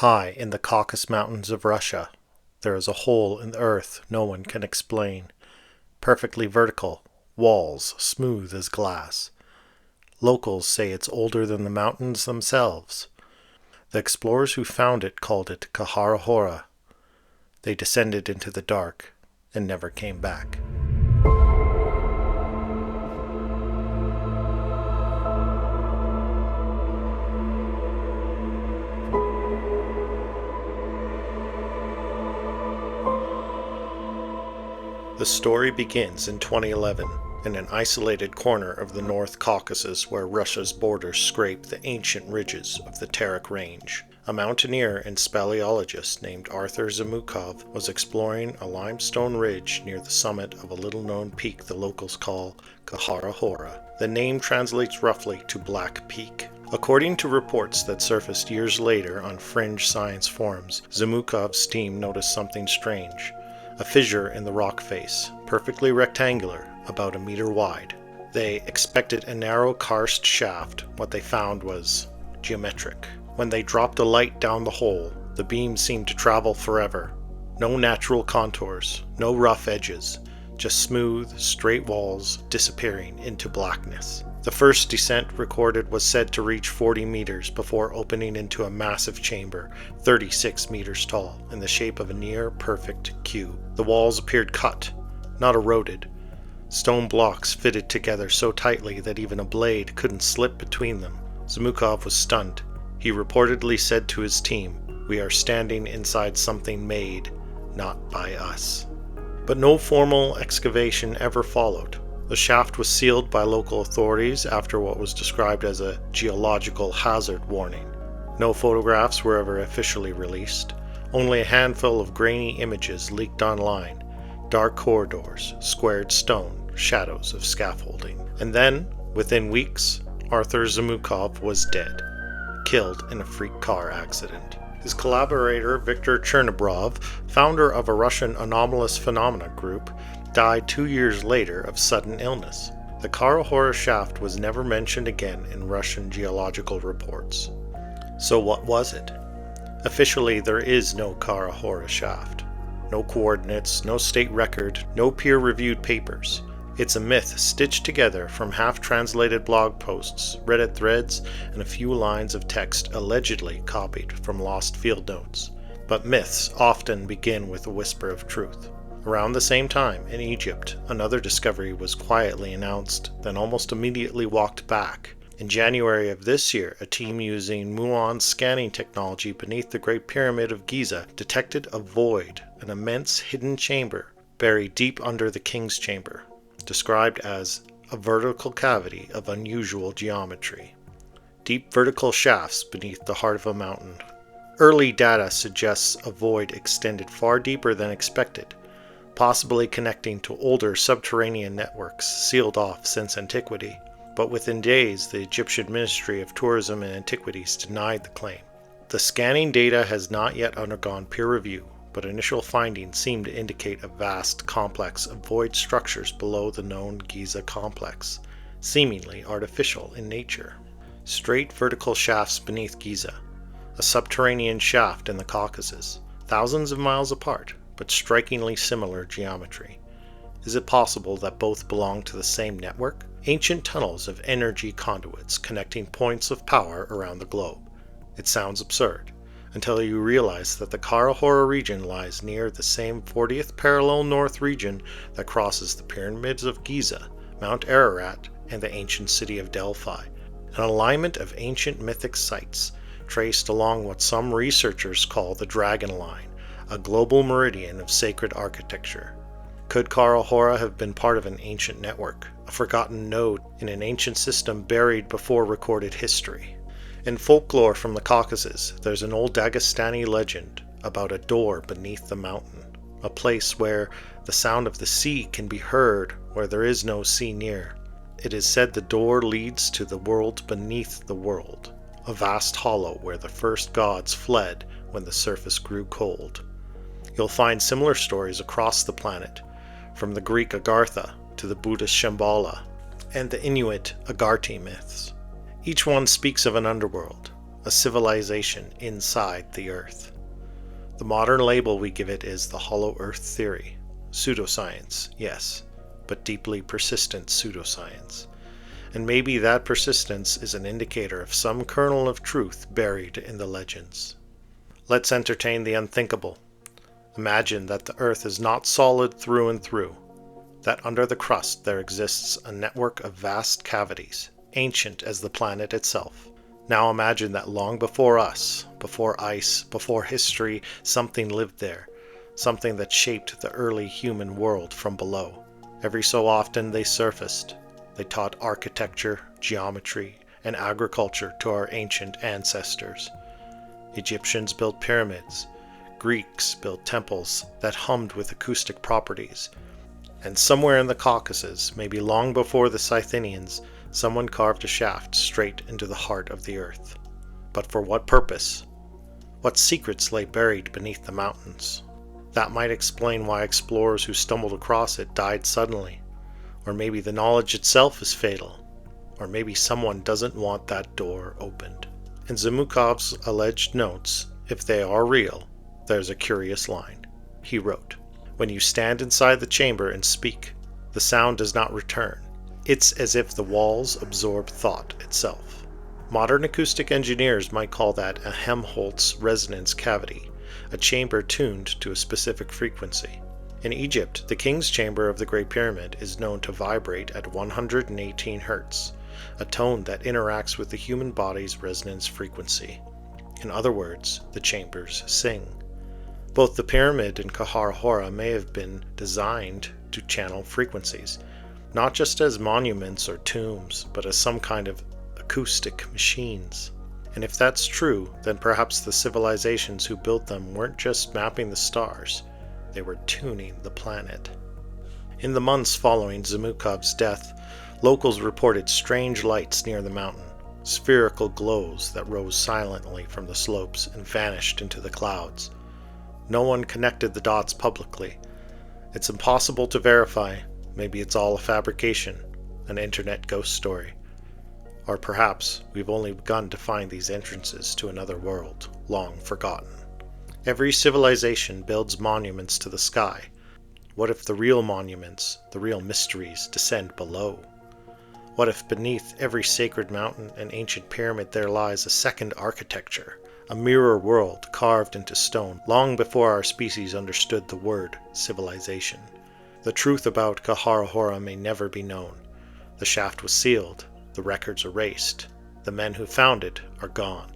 High in the Caucasus Mountains of Russia, there is a hole in the earth no one can explain. Perfectly vertical, walls smooth as glass. Locals say it's older than the mountains themselves. The explorers who found it called it Khara-Hora. They descended into the dark and never came back. The story begins in 2011 in an isolated corner of the North Caucasus where Russia's borders scrape the ancient ridges of the Terek Range. A mountaineer and speleologist named Arthur Zamukov was exploring a limestone ridge near the summit of a little-known peak the locals call Khara-Hora. The name translates roughly to Black Peak. According to reports that surfaced years later on fringe science forums, Zamukov's team noticed something strange. A fissure in the rock face, perfectly rectangular, about a meter wide. They expected a narrow karst shaft. What they found was geometric. When they dropped a light down the hole, the beam seemed to travel forever. No natural contours, no rough edges, just smooth, straight walls disappearing into blackness. The first descent recorded was said to reach 40 meters before opening into a massive chamber, 36 meters tall, in the shape of a near-perfect cube. The walls appeared cut, not eroded. Stone blocks fitted together so tightly that even a blade couldn't slip between them. Zamukov was stunned. He reportedly said to his team, "We are standing inside something made, not by us." But no formal excavation ever followed. The shaft was sealed by local authorities after what was described as a geological hazard warning. No photographs were ever officially released. Only a handful of grainy images leaked online. Dark corridors, squared stone, shadows of scaffolding. And then, within weeks, Arthur Zamukov was dead, killed in a freak car accident. His collaborator Viktor Chernybrov, founder of a Russian anomalous phenomena group, died 2 years later of sudden illness. The Khara-Hora shaft was never mentioned again in Russian geological reports. So what was it? Officially, there is no Khara-Hora shaft. No coordinates, no state record, no peer-reviewed papers. It's a myth stitched together from half-translated blog posts, Reddit threads, and a few lines of text allegedly copied from lost field notes. But myths often begin with a whisper of truth. Around the same time, in Egypt, another discovery was quietly announced, then almost immediately walked back. In January of this year, a team using muon scanning technology beneath the Great Pyramid of Giza detected a void, an immense hidden chamber buried deep under the King's Chamber, described as a vertical cavity of unusual geometry. Deep vertical shafts beneath the heart of a mountain. Early data suggests a void extended far deeper than expected, possibly connecting to older subterranean networks sealed off since antiquity. But within days, the Egyptian Ministry of Tourism and Antiquities denied the claim. The scanning data has not yet undergone peer review, but initial findings seem to indicate a vast complex of void structures below the known Giza complex, seemingly artificial in nature. Straight vertical shafts beneath Giza, a subterranean shaft in the Caucasus, thousands of miles apart, but strikingly similar geometry. Is it possible that both belong to the same network? Ancient tunnels of energy conduits connecting points of power around the globe. It sounds absurd, until you realize that the Khara-Hora region lies near the same 40th parallel north region that crosses the pyramids of Giza, Mount Ararat, and the ancient city of Delphi, an alignment of ancient mythic sites traced along what some researchers call the Dragon Line, a global meridian of sacred architecture. Could Khara-Hora have been part of an ancient network, a forgotten node in an ancient system buried before recorded history? In folklore from the Caucasus, there's an old Dagestani legend about a door beneath the mountain, a place where the sound of the sea can be heard where there is no sea near. It is said the door leads to the world beneath the world, a vast hollow where the first gods fled when the surface grew cold. You'll find similar stories across the planet, from the Greek Agartha to the Buddhist Shambhala and the Inuit Agarthi myths. Each one speaks of an underworld, a civilization inside the Earth. The modern label we give it is the Hollow Earth theory. Pseudoscience, yes, but deeply persistent pseudoscience. And maybe that persistence is an indicator of some kernel of truth buried in the legends. Let's entertain the unthinkable. Imagine that the Earth is not solid through and through, that under the crust there exists a network of vast cavities, ancient as the planet itself. Now imagine that long before us, before ice, before history, something lived there, something that shaped the early human world from below. Every so often they surfaced. They taught architecture, geometry, and agriculture to our ancient ancestors. Egyptians built pyramids. Greeks built temples that hummed with acoustic properties. And somewhere in the Caucasus, maybe long before the Scythians, someone carved a shaft straight into the heart of the earth. But for what purpose? What secrets lay buried beneath the mountains? That might explain why explorers who stumbled across it died suddenly. Or maybe the knowledge itself is fatal. Or maybe someone doesn't want that door opened. In Zamukov's alleged notes, if they are real, there's a curious line. He wrote, "When you stand inside the chamber and speak, the sound does not return. It's as if the walls absorb thought itself." Modern acoustic engineers might call that a Helmholtz resonance cavity, a chamber tuned to a specific frequency. In Egypt, the king's chamber of the Great Pyramid is known to vibrate at 118 Hz, a tone that interacts with the human body's resonance frequency. In other words, the chambers sing. Both the pyramid and Khara-Hora may have been designed to channel frequencies, not just as monuments or tombs, but as some kind of acoustic machines. And if that's true, then perhaps the civilizations who built them weren't just mapping the stars, they were tuning the planet. In the months following Zamukov's death, locals reported strange lights near the mountain, spherical glows that rose silently from the slopes and vanished into the clouds. No one connected the dots publicly. It's impossible to verify. Maybe it's all a fabrication, an internet ghost story. Or perhaps we've only begun to find these entrances to another world, long forgotten. Every civilization builds monuments to the sky. What if the real monuments, the real mysteries, descend below? What if beneath every sacred mountain and ancient pyramid there lies a second architecture, a mirror world carved into stone long before our species understood the word civilization? The truth about Kahara-Hora may never be known. The shaft was sealed, the records erased, the men who found it are gone.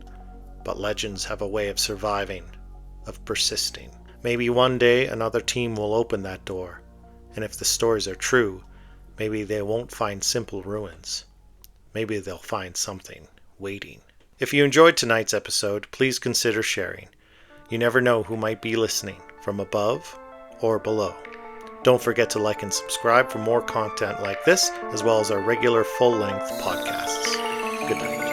But legends have a way of surviving, of persisting. Maybe one day another team will open that door, and if the stories are true, maybe they won't find simple ruins. Maybe they'll find something waiting. If you enjoyed tonight's episode, please consider sharing. You never know who might be listening, from above or below. Don't forget to like and subscribe for more content like this, as well as our regular full-length podcasts. Good night.